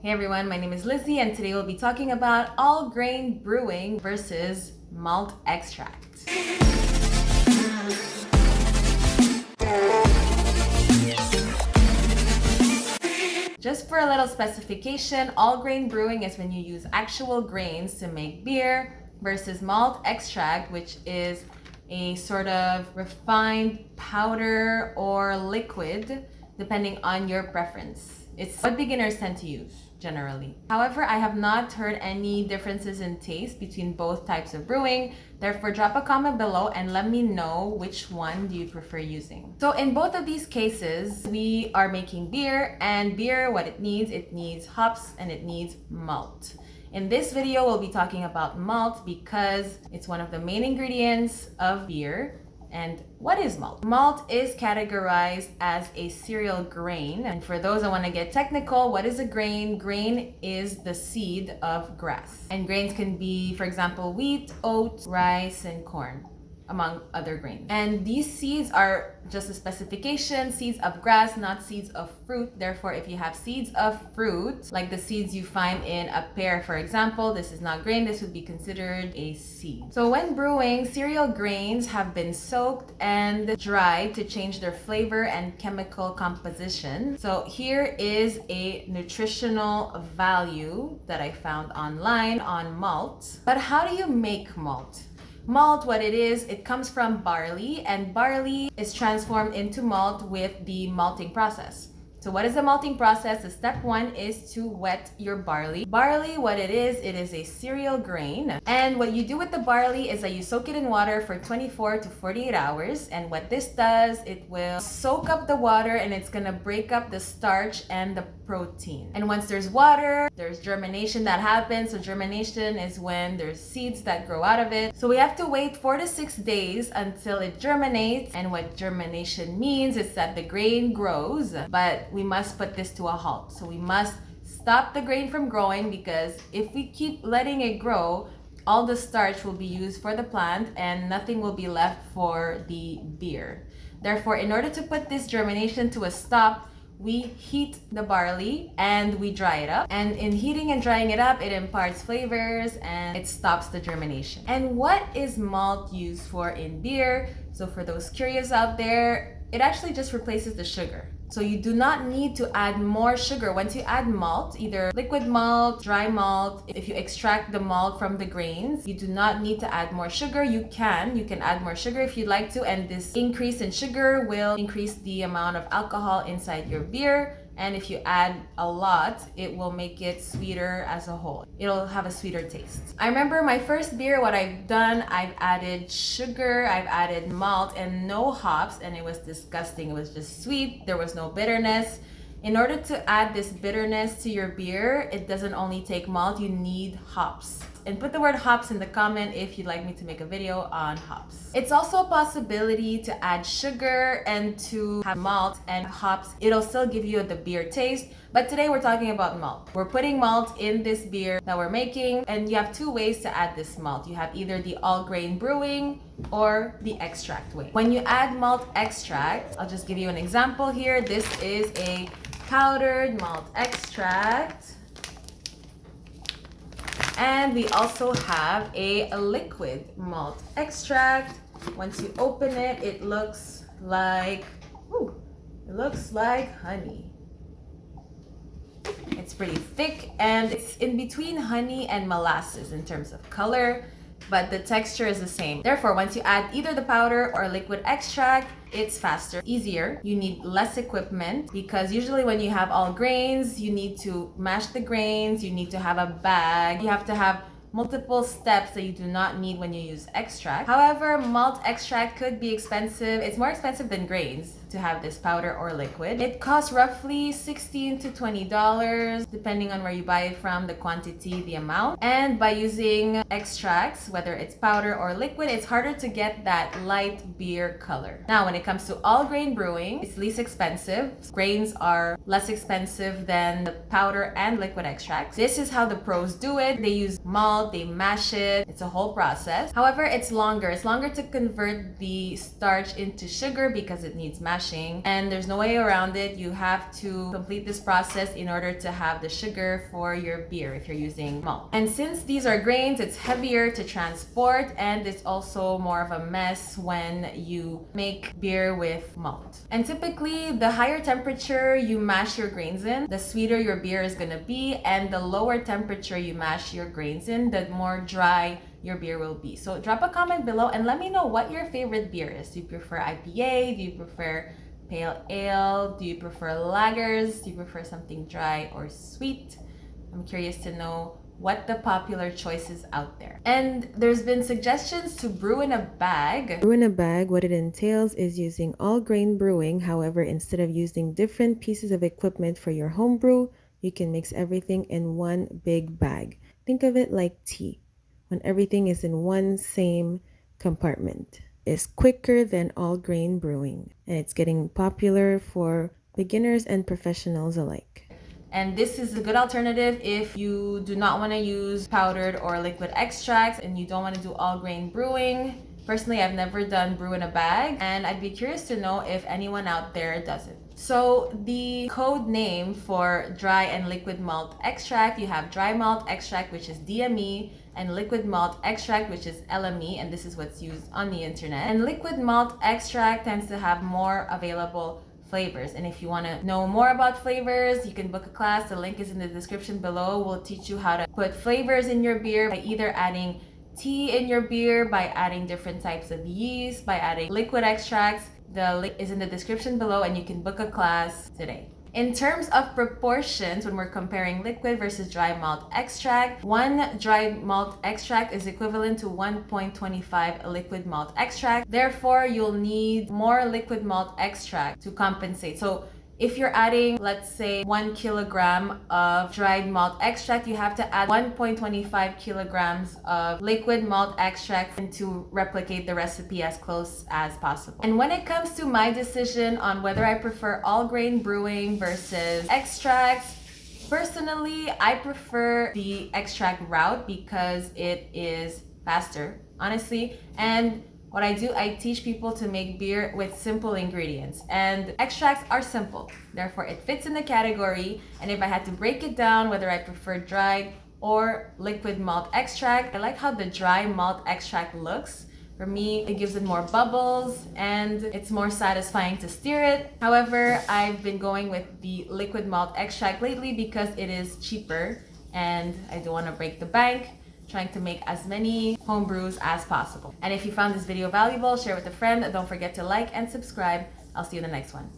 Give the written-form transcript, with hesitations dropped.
Hey everyone, my name is Lizzie and today we'll be talking about all grain brewing versus malt extract. Just for a little specification, all grain brewing is when you use actual grains to make beer versus malt extract, which is a sort of refined powder or liquid depending on your preference. It's what beginners tend to use generally. However, I have not heard any differences in taste between both types of brewing. Therefore, drop a comment below and let me know which one do you prefer using. So in both of these cases, we are making beer, and beer, what it needs hops and it needs malt. In this video, we'll be talking about malt because it's one of the main ingredients of beer. And what is malt? Malt is categorized as a cereal grain. And for those that want to get technical, what is a grain? Grain is the seed of grass. And grains can be, for example, wheat, oats, rice, and corn, among other grains. And these seeds are just a specification, seeds of grass, not seeds of fruit. Therefore, if you have seeds of fruit, like the seeds you find in a pear, for example, this is not grain, this would be considered a seed. So when brewing, cereal grains have been soaked and dried to change their flavor and chemical composition. So here is a nutritional value that I found online on malt. But how do you make malt? Malt, what it is, it comes from barley, and barley is transformed into malt with the malting process. So what is the malting process? The step one is to wet your barley. Barley, what it is a cereal grain. And what you do with the barley is that you soak it in water for 24 to 48 hours. And what this does, it will soak up the water and it's gonna break up the starch and the protein. And once there's water, there's germination that happens. So germination is when there's seeds that grow out of it. So we have to wait 4 to 6 days until it germinates. And what germination means is that the grain grows, but we must put this to a halt. So we must stop the grain from growing, because if we keep letting it grow, all the starch will be used for the plant and nothing will be left for the beer. Therefore, in order to put this germination to a stop, we heat the barley and we dry it up. And in heating and drying it up, it imparts flavors and it stops the germination. And what is malt used for in beer? So for those curious out there, it actually just replaces the sugar. So you do not need to add more sugar. Once you add malt, either liquid malt, dry malt, if you extract the malt from the grains, you do not need to add more sugar. You can add more sugar if you'd like to, and this increase in sugar will increase the amount of alcohol inside your beer. And if you add a lot, it will make it sweeter as a whole. It'll have a sweeter taste. I remember my first beer, what I've done, I've added sugar, I've added malt and no hops, and it was disgusting. It was just sweet. There was no bitterness. In order to add this bitterness to your beer, it doesn't only take malt, you need hops. And put the word hops in the comment if you'd like me to make a video on hops. It's also a possibility to add sugar and to have malt and hops. It'll still give you the beer taste, but today we're talking about malt. We're putting malt in this beer that we're making, and you have two ways to add this malt. You have either the all grain brewing or the extract way. When you add malt extract, I'll just give you an example here. This is a powdered malt extract. And we also have a liquid malt extract. Once you open it, it looks like honey. It's pretty thick and it's in between honey and molasses in terms of color, but the texture is the same. Therefore, once you add either the powder or liquid extract, it's faster, easier. You need less equipment, because usually when you have all grains, you need to mash the grains, you need to have a bag, you have to have multiple steps that you do not need when you use extract. However, malt extract could be expensive. It's more expensive than grains to have this powder or liquid. It costs roughly $16 to $20 depending on where you buy it from, the quantity, the amount. And by using extracts, whether it's powder or liquid, it's harder to get that light beer color. Now, when it comes to all grain brewing, it's least expensive. Grains are less expensive than the powder and liquid extracts. This is how the pros do it. They use malt, they mash it. It's a whole process. However, it's longer. It's longer to convert the starch into sugar because it needs mashing. mashing, and there's no way around it. You have to complete this process in order to have the sugar for your beer if you're using malt. And since these are grains, it's heavier to transport, and it's also more of a mess when you make beer with malt. And typically, the higher temperature you mash your grains in, the sweeter your beer is gonna be, and the lower temperature you mash your grains in, the more dry your beer will be. So drop a comment below and let me know what your favorite beer is. Do you prefer IPA? Do you prefer pale ale? Do you prefer lagers? Do you prefer something dry or sweet? I'm curious to know what the popular choices out there. And there's been suggestions to brew in a bag. Brew in a bag, what it entails is using all grain brewing. However, instead of using different pieces of equipment for your home brew, you can mix everything in one big bag. Think of it like tea, when everything is in one same compartment. It's quicker than all grain brewing, and it's getting popular for beginners and professionals alike. And this is a good alternative if you do not want to use powdered or liquid extracts and you don't want to do all grain brewing. Personally, I've never done brew in a bag, and I'd be curious to know if anyone out there does it. So the code name for dry and liquid malt extract, you have dry malt extract, which is DME, and liquid malt extract, which is LME, and this is what's used on the internet. And liquid malt extract tends to have more available flavors. And if you want to know more about flavors, you can book a class. The link is in the description below. We'll teach you how to put flavors in your beer by either adding tea in your beer, by adding different types of yeast, by adding liquid extracts. The link is in the description below and you can book a class today. In terms of proportions, when we're comparing liquid versus dry malt extract, one dry malt extract is equivalent to 1.25 liquid malt extract. Therefore, you'll need more liquid malt extract to compensate. So if you're adding, let's say, 1 kilogram of dried malt extract, you have to add 1.25 kilograms of liquid malt extract to replicate the recipe as close as possible. And when it comes to my decision on whether I prefer all grain brewing versus extracts, personally, I prefer the extract route because it is faster, honestly. And what I do, I teach people to make beer with simple ingredients, and extracts are simple. Therefore, it fits in the category. And if I had to break it down, whether I prefer dried or liquid malt extract, I like how the dry malt extract looks. For me, it gives it more bubbles and it's more satisfying to stir it. However, I've been going with the liquid malt extract lately because it is cheaper and I don't want to break the bank, trying to make as many home brews as possible. And if you found this video valuable, share with a friend. Don't forget to like and subscribe. I'll see you in the next one.